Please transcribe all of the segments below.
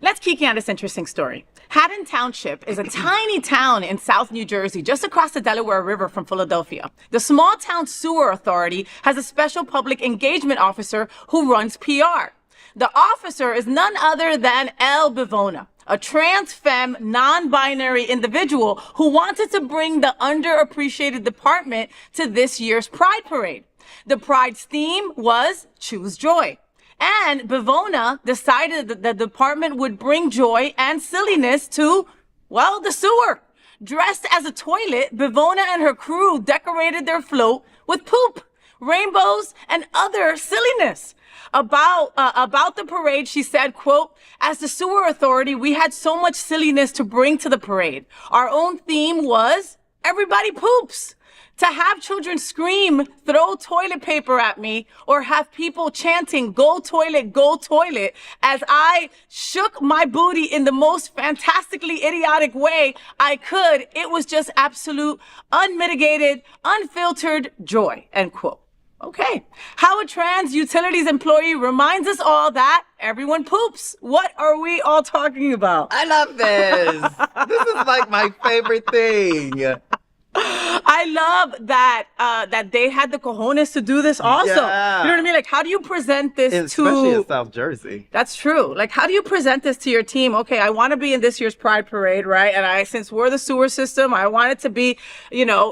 Let's kiki on this interesting story. Haddon Township is a tiny town in South New Jersey, just across the Delaware River from Philadelphia. The small town sewer authority has a special public engagement officer who runs PR. The officer is none other than Ell Bivona, a trans-fem, non-binary individual who wanted to bring the underappreciated department to this year's Pride Parade. The Pride's theme was Choose Joy. And Bivona decided that the department would bring joy and silliness to, well, the sewer. Dressed as a toilet, Bivona and her crew decorated their float with poop, rainbows, and other silliness. About the parade, she said, quote, "As the sewer authority, we had so much silliness to bring to the parade. Our own theme was everybody poops. To have children scream, throw toilet paper at me, or have people chanting, go toilet, as I shook my booty in the most fantastically idiotic way I could, it was just absolute, unmitigated, unfiltered joy," end quote. Okay. How a trans utilities employee reminds us all that everyone poops. What are we all talking about? I love this. This is like my favorite thing. I love that that they had the cojones to do this also. Yeah. You know what I mean? Like, how do you present this Especially in South Jersey. That's true. Like, how do you present this to your team? Okay, I want to be in this year's Pride Parade, right? And since we're the sewer system, I want it to be,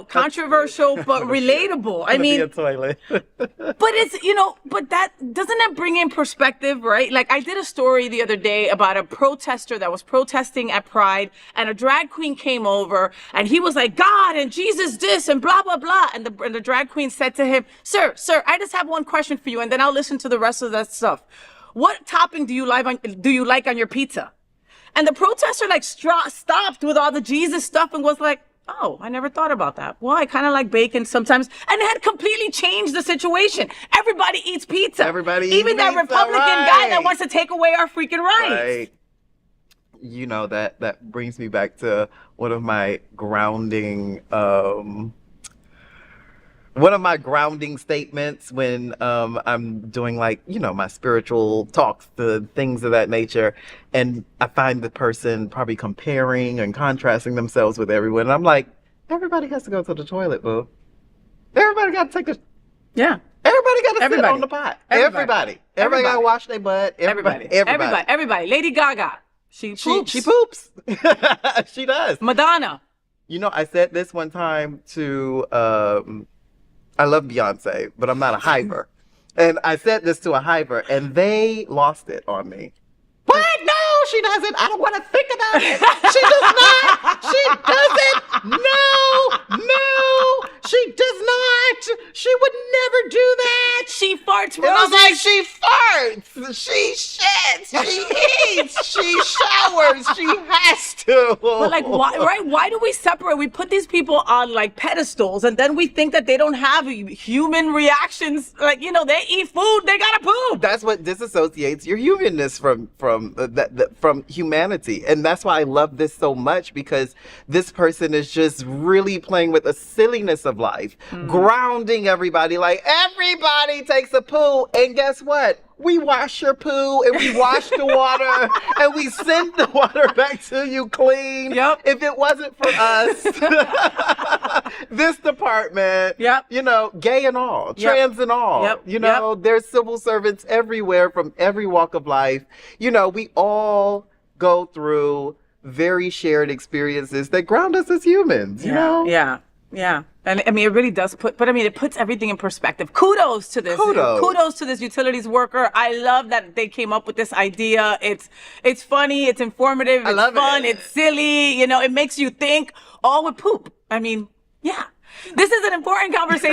controversial but relatable. I mean, a toilet. but but that doesn't that bring in perspective, right? Like, I did a story the other day about a protester that was protesting at Pride, and a drag queen came over, and he was like, God and Jesus this and blah blah blah, and the drag queen said to him, sir, I just have one question for you, and then I'll listen to the rest of that stuff. What topping do you like on your pizza? And the protester stopped with all the Jesus stuff and was like, oh, I never thought about that. Well, I kind of like bacon sometimes. And it had completely changed the situation. Everybody eats pizza. Everybody eats Even that pizza, Republican guy that wants to take away our freaking rights. Right. That brings me back to one of my grounding statements when I'm doing my spiritual talks, the things of that nature, and I find the person probably comparing and contrasting themselves with everyone, and I'm like, everybody has to go to the toilet, boo. Everybody got to take Yeah. Everybody got to sit on the pot. Everybody got to wash their butt. Everybody. Lady Gaga. She poops. She poops. She does. Madonna. I said this one time to, I love Beyonce, but I'm not a hiver. And I said this to a hiver, and they lost it on me. What? No, she doesn't. I don't want to think about it. She does not. She doesn't. No. She does not. She would never do that. She farts roses. And I was like, she farts. She shits. She eats. She showers. She has to. But why, right? Why do we separate? We put these people on pedestals, and then we think that they don't have human reactions. They eat food, they gotta poop. That's what disassociates your humanness from humanity. And that's why I love this so much, because this person is just really playing with the silliness of life, grounding everybody. Like, everybody takes a poo, and guess what? We wash your poo, and we wash the water, and we send the water back to you clean. Yep. If it wasn't for us, this department, gay and all, trans and all, there's civil servants everywhere from every walk of life. We all go through very shared experiences that ground us as humans, you know? Yeah. And it really does it puts everything in perspective. Kudos to this. Kudos to this utilities worker. I love that they came up with this idea. It's funny, it's informative, it's fun, it's silly, it makes you think, all with poop. This is an important conversation.